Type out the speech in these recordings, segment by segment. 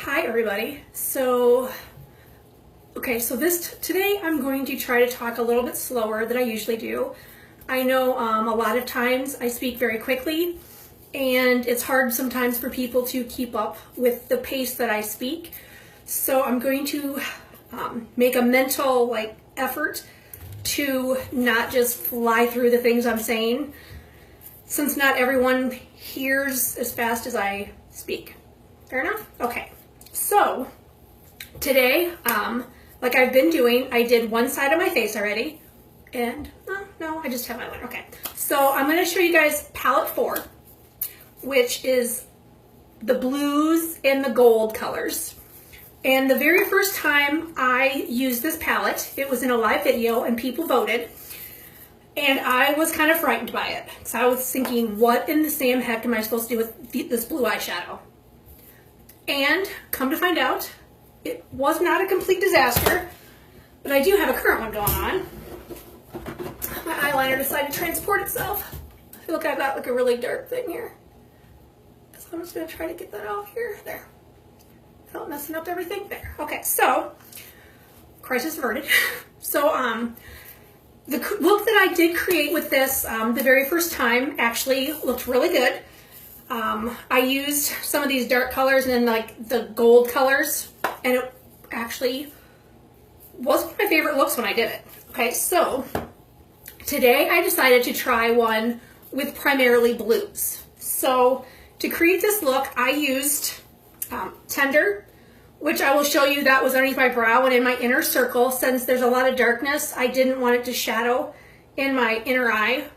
Hi everybody. Today I'm going to try to talk a little bit slower than I usually do. I know a lot of times I speak very quickly and it's hard sometimes for people to keep up with the pace that I speak. So I'm going to make a mental effort to not just fly through the things I'm saying, since not everyone hears as fast as I speak. Fair enough? Okay. So today, like I've been doing, I did one side of my face already, and no, I just have my one. Okay. So I'm going to show you guys palette 4, which is the blues and the gold colors. And the very first time I used this palette, it was in a live video and people voted. And I was kind of frightened by it. So I was thinking, what in the Sam heck am I supposed to do with this blue eyeshadow? And come to find out, it was not a complete disaster, but I do have a current one going on. My eyeliner decided to transport itself. I feel like I've got like a really dark thing here. So I'm just going to try to get that off here. There. Without messing up everything. There. Okay, so, crisis averted. So, the look that I did create with this the very first time actually looked really good. I used some of these dark colors and then like the gold colors, and it actually was one of my favorite looks when I did it. Okay, so today I decided to try one with primarily blues. So to create this look, I used Tender, which I will show you that was underneath my brow and in my inner circle. Since there's a lot of darkness, I didn't want it to shadow in my inner eye.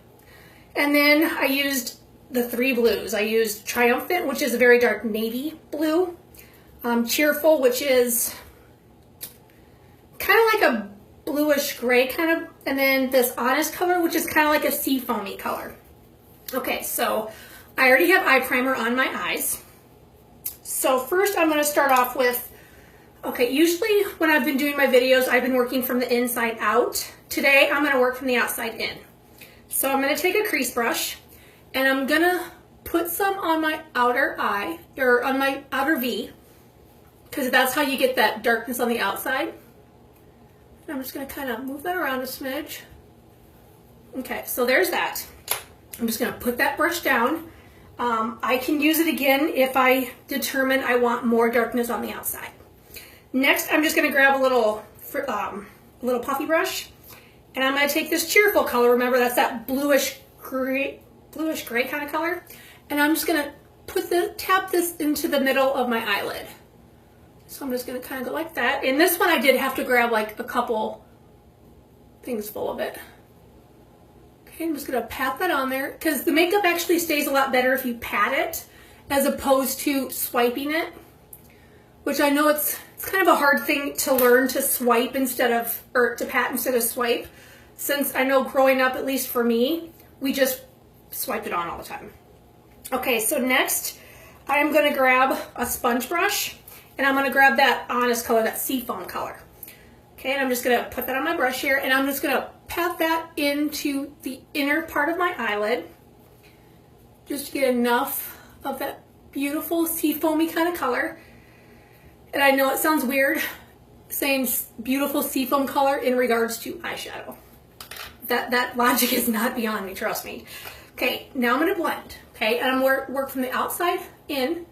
And then I used the 3 blues. I used Triumphant, which is a very dark navy blue. Cheerful, which is kind of like a bluish gray kind of, and then this Honest color, which is kind of like a sea foamy color. Okay, so I already have eye primer on my eyes. So first I'm going to start off with, okay, usually when I've been doing my videos, I've been working from the inside out. Today I'm going to work from the outside in. So I'm going to take a crease brush and I'm going to put some on my outer eye, or on my outer V, because that's how you get that darkness on the outside. And I'm just going to kind of move that around a smidge. Okay, so there's that. I'm just going to put that brush down. I can use it again if I determine I want more darkness on the outside. Next, I'm just going to grab a little puffy brush, and I'm going to take this Cheerful color. Remember, that's that bluish gray kind of color. And I'm just going to tap this into the middle of my eyelid. So I'm just going to kind of go like that. In this one, I did have to grab like a couple things full of it. Okay, I'm just going to pat that on there, because the makeup actually stays a lot better if you pat it as opposed to swiping it, which I know it's kind of a hard thing to learn, to swipe instead of, or to pat instead of swipe, since I know growing up, at least for me, we just swiped it on all the time. Okay, so next I'm going to grab a sponge brush, and I'm going to grab that Honest color, that seafoam color. Okay, and I'm just going to put that on my brush here, and I'm just going to pat that into the inner part of my eyelid, just to get enough of that beautiful seafoamy kind of color. And I know it sounds weird saying beautiful seafoam color in regards to eyeshadow. That logic is not beyond me, trust me. Okay, now I'm going to blend. Okay, and I'm going to work from the outside in,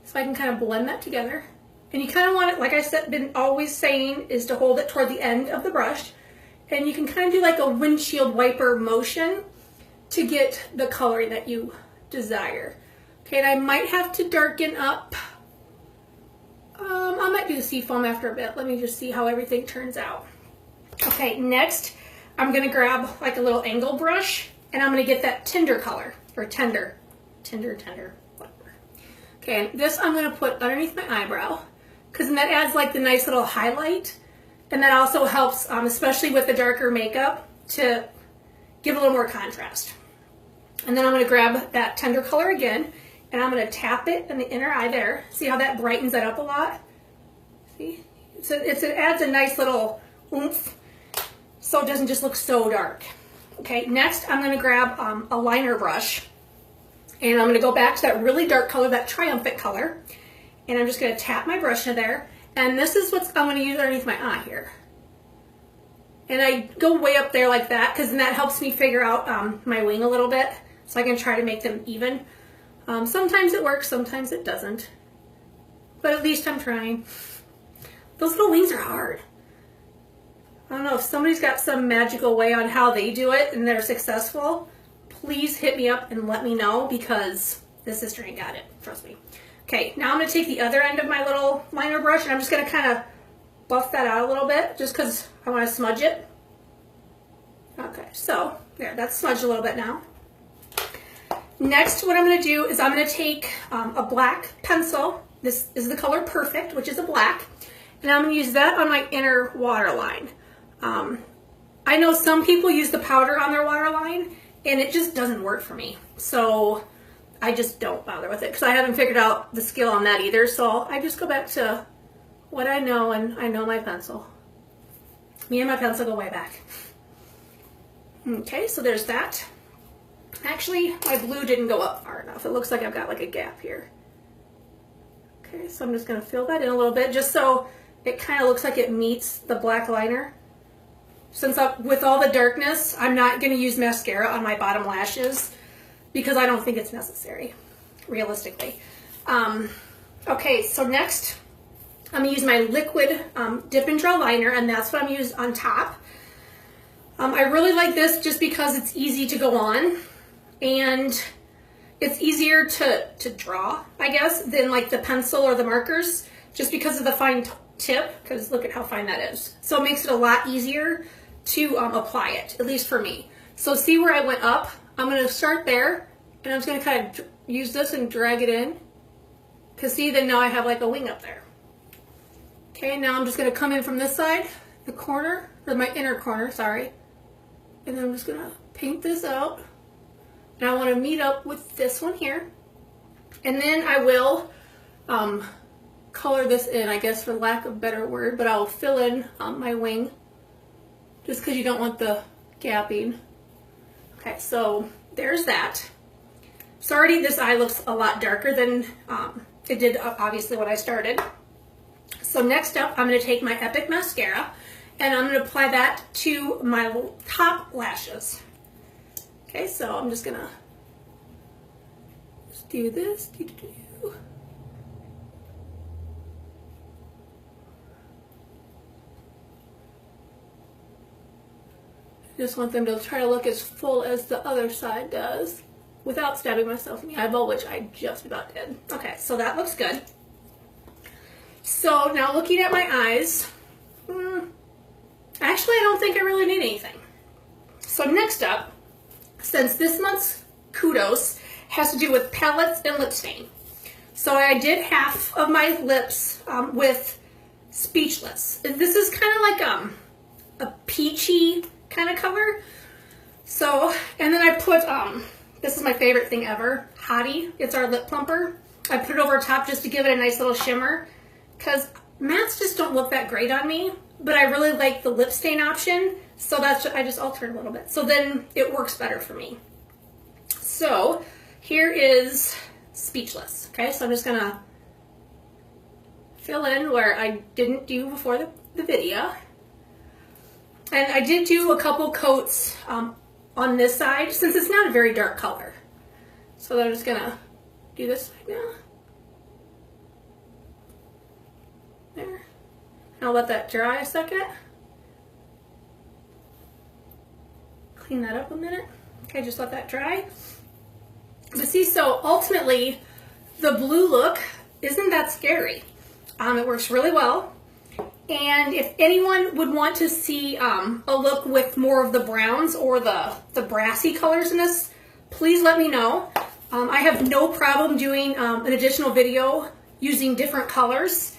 so I can kind of blend that together. And you kind of want it, like I said, been always saying, is to hold it toward the end of the brush. And you can kind of do like a windshield wiper motion to get the color that you desire. Okay, and I might have to darken up. I might do the seafoam after a bit. Let me just see how everything turns out. Okay, next I'm going to grab like a little angle brush, and I'm going to get that Tender color, or tender, whatever. Okay, and this I'm going to put underneath my eyebrow, because then that adds like the nice little highlight, and that also helps, especially with the darker makeup, to give a little more contrast. And then I'm going to grab that Tender color again, and I'm going to tap it in the inner eye there. See how that brightens that up a lot? See? So it adds a nice little oomph, so it doesn't just look so dark. Okay, next I'm going to grab a liner brush, and I'm going to go back to that really dark color, that Triumphant color, And I'm just going to tap my brush in there. And this is what I'm going to use underneath my eye here. And I go way up there like that because then that helps me figure out my wing a little bit. So I can try to make them even. Sometimes it works, sometimes it doesn't. But at least I'm trying. Those little wings are hard. I don't know if somebody's got some magical way on how they do it and they're successful. Please hit me up and let me know because this sister ain't got it. Trust me. Okay, now I'm going to take the other end of my little liner brush and I'm just going to kind of buff that out a little bit just because I want to smudge it. Okay, so there, that's smudged a little bit now. Next, what I'm going to do is I'm going to take a black pencil. This is the color Perfect, which is a black. And I'm going to use that on my inner waterline. I know some people use the powder on their waterline, and it just doesn't work for me. So I just don't bother with it because I haven't figured out the skill on that either. So I just go back to what I know, and I know my pencil. Me and my pencil go way back. Okay, so there's that. Actually, my blue didn't go up far enough. It looks like I've got like a gap here. Okay, so I'm just going to fill that in a little bit just so it kind of looks like it meets the black liner. Since with all the darkness, I'm not going to use mascara on my bottom lashes because I don't think it's necessary, realistically. Okay, so next I'm going to use my liquid Dip and Draw liner, and that's what I'm using on top. I really like this just because it's easy to go on and it's easier to draw, I guess, than like the pencil or the markers just because of the fine tip, because look at how fine that is. So it makes it a lot easier to apply it, at least for me. So see where I went up? I'm going to start there and I'm just going to kind of use this and drag it in. Because see, then now I have like a wing up there. Okay, now I'm just going to come in from this side, the corner, or my inner corner, sorry. And then I'm just going to paint this out. And I want to meet up with this one here. And then I will color this in, I guess, for lack of a better word, but I'll fill in my wing just because you don't want the gapping. Okay, so there's that. So already this eye looks a lot darker than it did obviously when I started. So next up, I'm going to take my Epic mascara and I'm going to apply that to my top lashes. Okay, so I'm just going to do this. Just want them to try to look as full as the other side does without stabbing myself in the eyeball, which I just about did. Okay, so that looks good. So now looking at my eyes, actually I don't think I really need anything. So next up, since this month's Kudos has to do with palettes and lip stain. So I did half of my lips with Speechless. This is kind of like a peachy kind of color. So, and then I put, this is my favorite thing ever, Hottie. It's our lip plumper. I put it over top just to give it a nice little shimmer because mattes just don't look that great on me, but I really like the lip stain option. So that's, I just alter it a little bit. So then it works better for me. So here is Speechless. Okay, so I'm just gonna fill in where I didn't do before the video. And I did do a couple coats on this side since it's not a very dark color. So I'm just gonna do this side now. There. And I'll let that dry a second. Clean that up a minute. Okay, just let that dry. But see, so ultimately, the blue look isn't that scary. It works really well. And if anyone would want to see a look with more of the browns or the brassy colors in this, please let me know. I have no problem doing an additional video using different colors.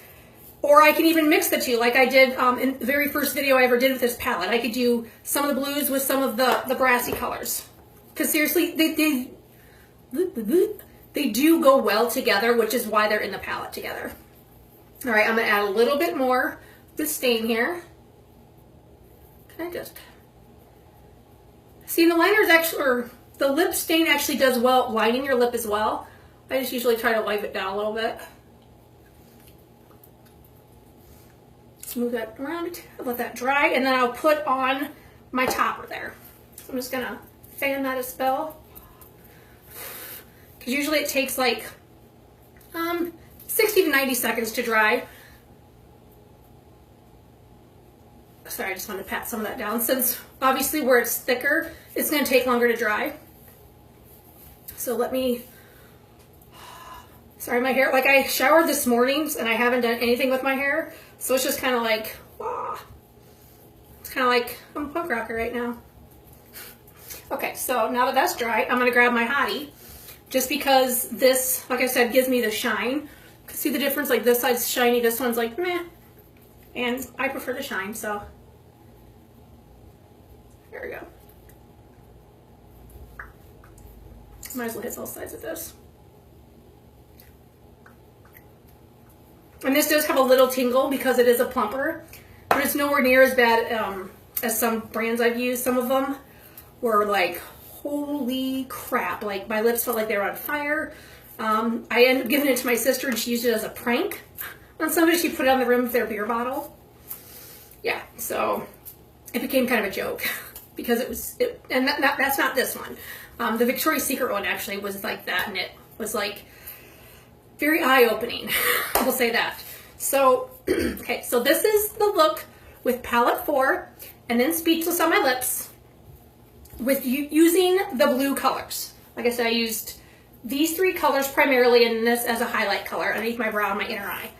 Or I can even mix the two like I did in the very first video I ever did with this palette. I could do some of the blues with some of the brassy colors. Because seriously, they do go well together, which is why they're in the palette together. All right, I'm going to add a little bit more the stain here. Can I just see the liner's actually, or the lip stain actually does well lining your lip as well. I just usually try to wipe it down a little bit. move that around, let that dry, and then I'll put on my topper there. So I'm just gonna fan that a spell. Because usually it takes like 60 to 90 seconds to dry. Sorry, I just wanted to pat some of that down, since obviously where it's thicker, it's gonna take longer to dry. So let me, sorry, my hair, like I showered this morning and I haven't done anything with my hair. So it's just kind of like, it's kind of like I'm a punk rocker right now. Okay, so now that that's dry, I'm gonna grab my hottie, just because this, like I said, gives me the shine. See the difference? Like this side's shiny, this one's like meh. And I prefer the shine, so there we go. Might as well hit both sides of this. And this does have a little tingle because it is a plumper, but it's nowhere near as bad as some brands I've used. Some of them were like, holy crap, like my lips felt like they were on fire. I ended up giving it to my sister and she used it as a prank on somebody. She put it on the rim of their beer bottle. Yeah, so it became kind of a joke because and that's not this one. The Victoria's Secret one actually was like that, and it was like very eye-opening. I will say that. So, okay, so this is the look with palette 4 and then Speechless on my lips with using the blue colors. Like I said, I used these 3 colors primarily, and this as a highlight color underneath my brow and my inner eye.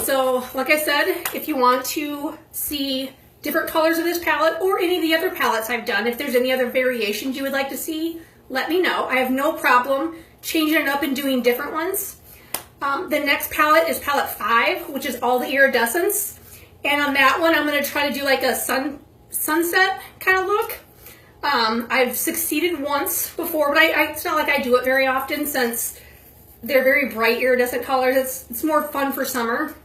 So, like I said, if you want to see different colors of this palette or any of the other palettes I've done, if there's any other variations you would like to see, let me know. I have no problem changing it up and doing different ones. The next palette is palette 5, which is all the iridescence. And on that one, I'm going to try to do like a sunset kind of look. I've succeeded once before, but it's not like I do it very often since they're very bright iridescent colors. It's more fun for summer,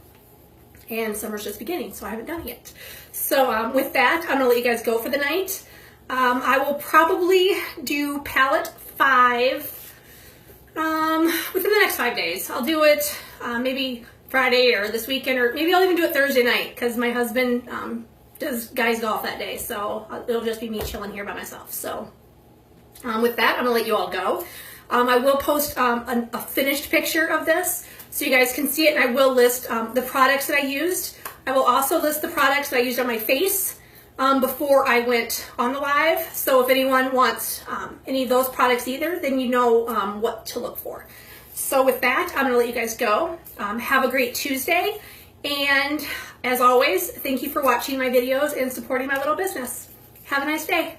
and summer's just beginning, so I haven't done it yet. So with that, I'm going to let you guys go for the night. I will probably do palette 5 within the next 5 days. I'll do it maybe Friday or this weekend, or maybe I'll even do it Thursday night because my husband does guys golf that day, so it'll just be me chilling here by myself. So with that, I'm gonna let you all go. I will post a finished picture of this so you guys can see it, and I will list the products that I used. I will also list the products that I used on my face before I went on the live. So if anyone wants any of those products either, then you know what to look for. So with that, I'm gonna let you guys go. Have a great Tuesday. And as always, thank you for watching my videos and supporting my little business. Have a nice day.